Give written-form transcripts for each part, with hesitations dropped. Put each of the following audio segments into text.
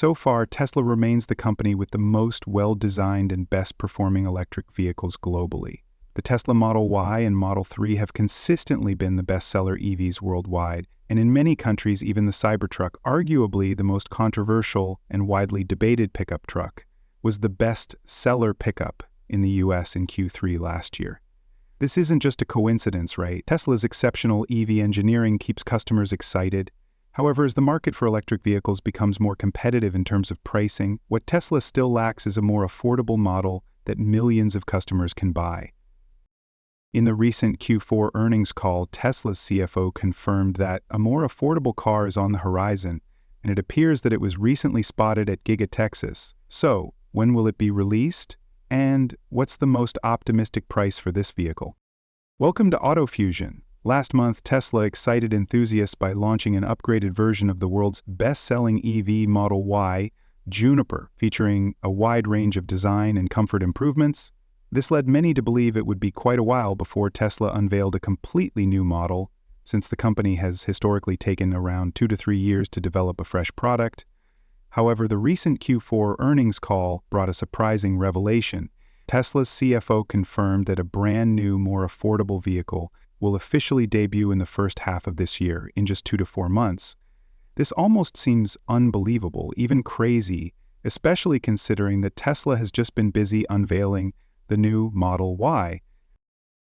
so far, Tesla remains the company with the most well-designed and best-performing electric vehicles globally. The Tesla Model Y and Model 3 have consistently been the best-seller EVs worldwide, and in many countries even the Cybertruck, arguably the most controversial and widely debated pickup truck, was the best-seller pickup in the US in Q3 last year. This isn't just a coincidence, right? Tesla's exceptional EV engineering keeps customers excited. However, as the market for electric vehicles becomes more competitive in terms of pricing, what Tesla still lacks is a more affordable model that millions of customers can buy. In the recent Q4 earnings call, Tesla's CFO confirmed that a more affordable car is on the horizon, and it appears that it was recently spotted at Giga Texas. So, when will it be released? And what's the most optimistic price for this vehicle? Welcome to AutoFusion. Last month, Tesla excited enthusiasts by launching an upgraded version of the world's best-selling EV Model Y, Juniper, featuring a wide range of design and comfort improvements. This led many to believe it would be quite a while before Tesla unveiled a completely new model, since the company has historically taken around 2 to 3 years to develop a fresh product. However, the recent Q4 earnings call brought a surprising revelation. Tesla's CFO confirmed that a brand new, more affordable vehicle will officially debut in the first half of this year, in just 2 to 4 months. This almost seems unbelievable, even crazy, especially considering that Tesla has just been busy unveiling the new Model Y.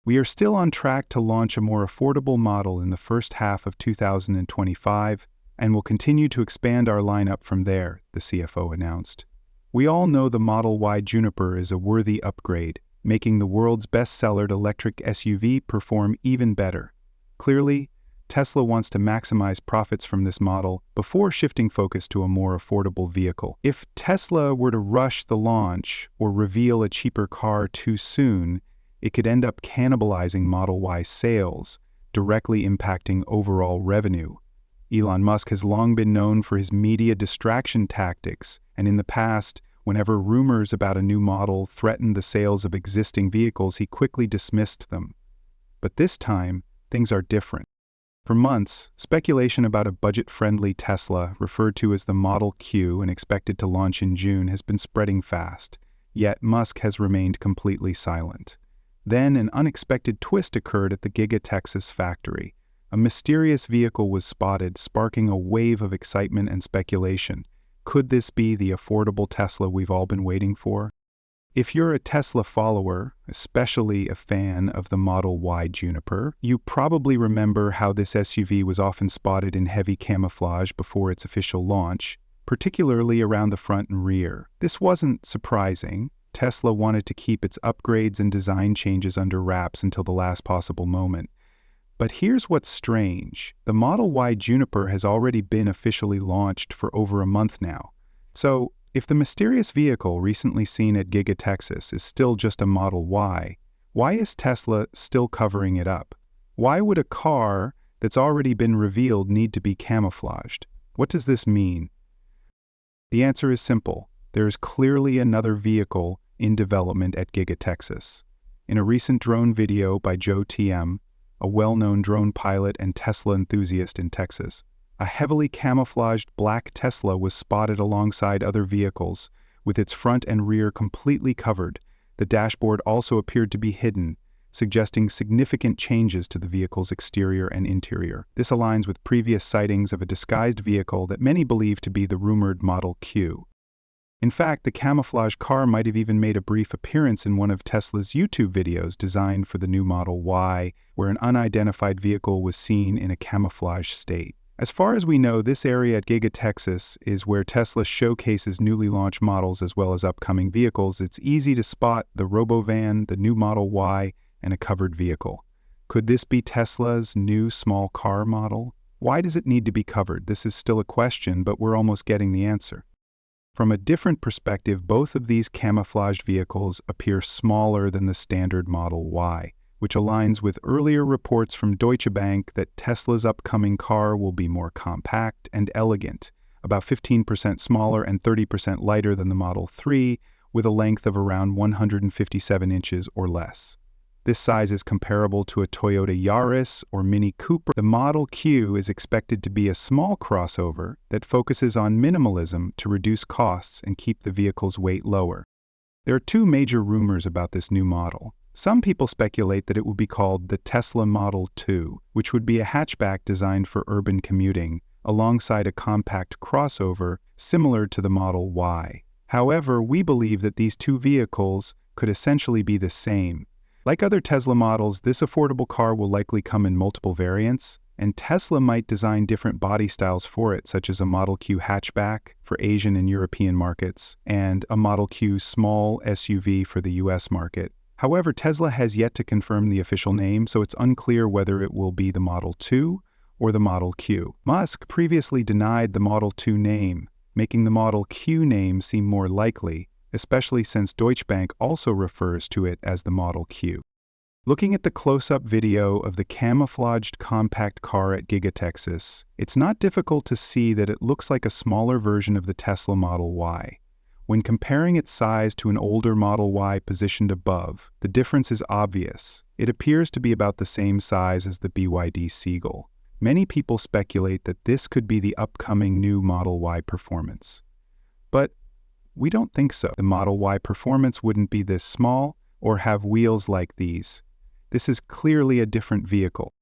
We are still on track to launch a more affordable model in the first half of 2025, and will continue to expand our lineup from there, the CFO announced. We all know the Model Y Juniper is a worthy upgrade, making the world's best-sellered electric SUV perform even better. Clearly, Tesla wants to maximize profits from this model before shifting focus to a more affordable vehicle. If Tesla were to rush the launch or reveal a cheaper car too soon, it could end up cannibalizing Model Y sales, directly impacting overall revenue. Elon Musk has long been known for his media distraction tactics, and in the past, whenever rumors about a new model threatened the sales of existing vehicles, he quickly dismissed them. But this time, things are different. For months, speculation about a budget-friendly Tesla, referred to as the Model Q and expected to launch in June, has been spreading fast, yet Musk has remained completely silent. Then an unexpected twist occurred at the Giga Texas Factory. A mysterious vehicle was spotted, sparking a wave of excitement and speculation. Could this be the affordable Tesla we've all been waiting for? If you're a Tesla follower, especially a fan of the Model Y Juniper, you probably remember how this SUV was often spotted in heavy camouflage before its official launch, particularly around the front and rear. This wasn't surprising. Tesla wanted to keep its upgrades and design changes under wraps until the last possible moment. But here's what's strange. The Model Y Juniper has already been officially launched for over a month now. So, if the mysterious vehicle recently seen at Giga Texas is still just a Model Y, why is Tesla still covering it up? Why would a car that's already been revealed need to be camouflaged? What does this mean? The answer is simple. There is clearly another vehicle in development at Giga Texas. In a recent drone video by Joe TM, a well-known drone pilot and Tesla enthusiast in Texas, a heavily camouflaged black Tesla was spotted alongside other vehicles, with its front and rear completely covered. The dashboard also appeared to be hidden, suggesting significant changes to the vehicle's exterior and interior. This aligns with previous sightings of a disguised vehicle that many believe to be the rumored Model Q. In fact, the camouflage car might have even made a brief appearance in one of Tesla's YouTube videos designed for the new Model Y, where an unidentified vehicle was seen in a camouflage state. As far as we know, this area at Giga Texas is where Tesla showcases newly launched models as well as upcoming vehicles. It's easy to spot the robovan, the new Model Y, and a covered vehicle. Could this be Tesla's new small car model? Why does it need to be covered? This is still a question, but we're almost getting the answer. From a different perspective, both of these camouflaged vehicles appear smaller than the standard Model Y, which aligns with earlier reports from Deutsche Bank that Tesla's upcoming car will be more compact and elegant, about 15% smaller and 30% lighter than the Model 3, with a length of around 157 inches or less. This size is comparable to a Toyota Yaris or Mini Cooper. The Model Q is expected to be a small crossover that focuses on minimalism to reduce costs and keep the vehicle's weight lower. There are two major rumors about this new model. Some people speculate that it will be called the Tesla Model 2, which would be a hatchback designed for urban commuting, alongside a compact crossover similar to the Model Y. However, we believe that these two vehicles could essentially be the same. Like other Tesla models, this affordable car will likely come in multiple variants, and Tesla might design different body styles for it, such as a Model Q hatchback for Asian and European markets, and a Model Q small SUV for the US market. However, Tesla has yet to confirm the official name, so it's unclear whether it will be the Model 2 or the Model Q. Musk previously denied the Model 2 name, making the Model Q name seem more likely, especially since Deutsche Bank also refers to it as the Model Q. Looking at the close-up video of the camouflaged compact car at Giga Texas, it's not difficult to see that it looks like a smaller version of the Tesla Model Y. When comparing its size to an older Model Y positioned above, the difference is obvious. It appears to be about the same size as the BYD Seagull. Many people speculate that this could be the upcoming new Model Y Performance. But we don't think so. The Model Y Performance wouldn't be this small or have wheels like these. This is clearly a different vehicle.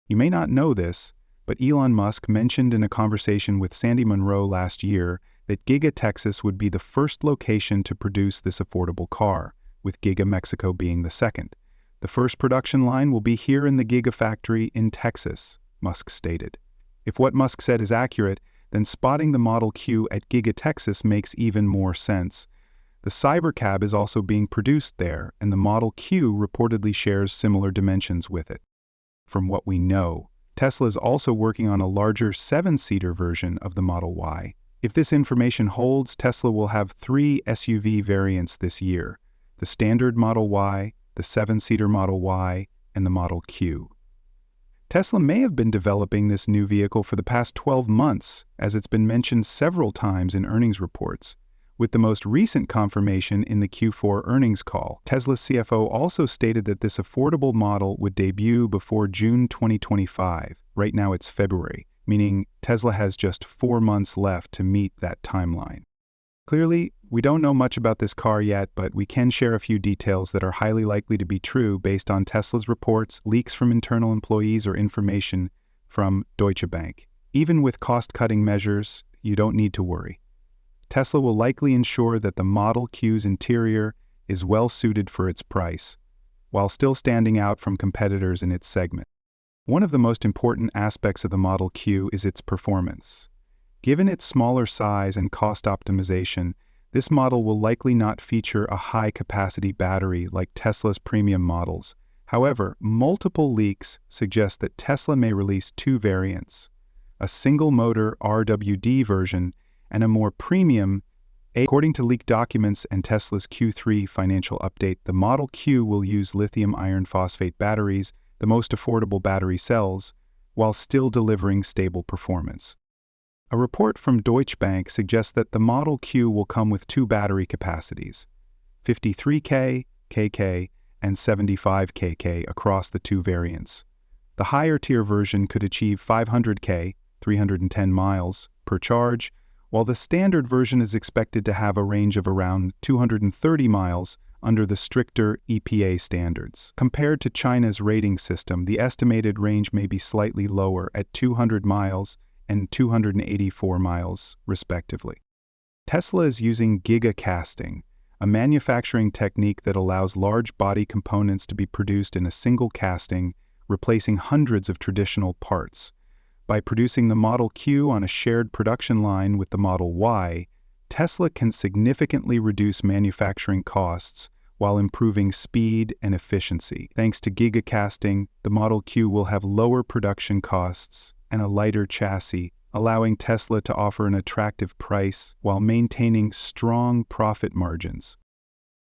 You may not know this, but Elon Musk mentioned in a conversation with Sandy Munro last year that Giga Texas would be the first location to produce this affordable car, with Giga Mexico being the second. The first production line will be here in the Giga Factory in Texas, Musk stated. If what Musk said is accurate, then spotting the Model Q at Giga Texas makes even more sense. The Cybercab is also being produced there, and the Model Q reportedly shares similar dimensions with it. From what we know, Tesla is also working on a larger 7-seater version of the Model Y. If this information holds, Tesla will have 3 SUV variants this year: the standard Model Y, the 7-seater Model Y, and the Model Q. Tesla may have been developing this new vehicle for the past 12 months, as it's been mentioned several times in earnings reports, with the most recent confirmation in the Q4 earnings call. Tesla's CFO also stated that this affordable model would debut before June 2025. Right now it's February, meaning Tesla has just 4 months left to meet that timeline. Clearly, we don't know much about this car yet, but we can share a few details that are highly likely to be true based on Tesla's reports, leaks from internal employees, or information from Deutsche Bank. Even with cost-cutting measures, you don't need to worry. Tesla will likely ensure that the Model Q's interior is well suited for its price, while still standing out from competitors in its segment. One of the most important aspects of the Model Q is its performance. Given its smaller size and cost optimization, this model will likely not feature a high-capacity battery like Tesla's premium models. However, multiple leaks suggest that Tesla may release 2 variants: a single-motor RWD version and a more premium A. According to leaked documents and Tesla's Q3 financial update, the Model Q will use lithium iron phosphate batteries, the most affordable battery cells, while still delivering stable performance. A report from Deutsche Bank suggests that the Model Q will come with 2 battery capacities, 53K, KK, and 75KK across the 2 variants. The higher-tier version could achieve 500K, 310 miles, per charge, while the standard version is expected to have a range of around 230 miles under the stricter EPA standards. Compared to China's rating system, the estimated range may be slightly lower at 200 miles and 284 miles, respectively. Tesla is using Giga casting, a manufacturing technique that allows large body components to be produced in a single casting, replacing hundreds of traditional parts. By producing the Model Q on a shared production line with the Model Y, Tesla can significantly reduce manufacturing costs while improving speed and efficiency. Thanks to Giga casting, the Model Q will have lower production costs and a lighter chassis, allowing Tesla to offer an attractive price while maintaining strong profit margins.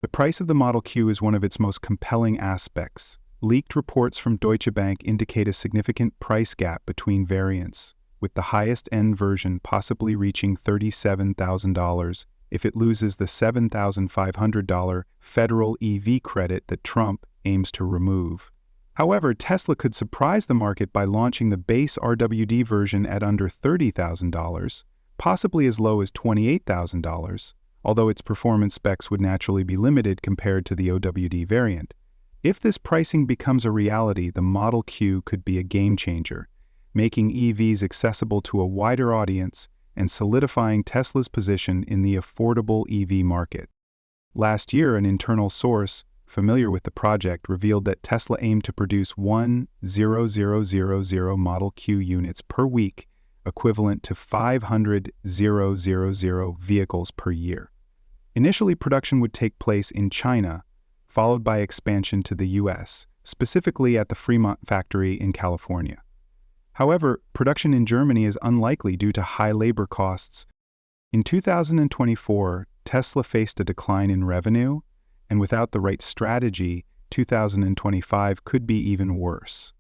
The price of the Model Q is one of its most compelling aspects. Leaked reports from Deutsche Bank indicate a significant price gap between variants, with the highest-end version possibly reaching $37,000 if it loses the $7,500 federal EV credit that Trump aims to remove. However, Tesla could surprise the market by launching the base RWD version at under $30,000, possibly as low as $28,000, although its performance specs would naturally be limited compared to the OWD variant. If this pricing becomes a reality, the Model Q could be a game changer, making EVs accessible to a wider audience and solidifying Tesla's position in the affordable EV market. Last year, an internal source familiar with the project revealed that Tesla aimed to produce 1,000 Model Q units per week, equivalent to 500,000 vehicles per year. Initially, production would take place in China, followed by expansion to the US, specifically at the Fremont factory in California. However, production in Germany is unlikely due to high labor costs. In 2024, Tesla faced a decline in revenue, and without the right strategy, 2025 could be even worse.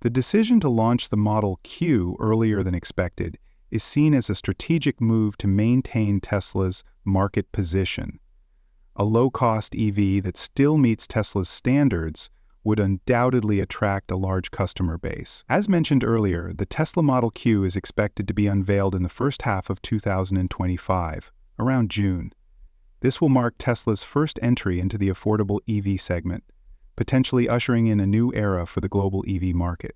The decision to launch the Model Q earlier than expected is seen as a strategic move to maintain Tesla's market position. A low-cost EV that still meets Tesla's standards would undoubtedly attract a large customer base. As mentioned earlier, the Tesla Model Q is expected to be unveiled in the first half of 2025, around June. This will mark Tesla's first entry into the affordable EV segment, potentially ushering in a new era for the global EV market.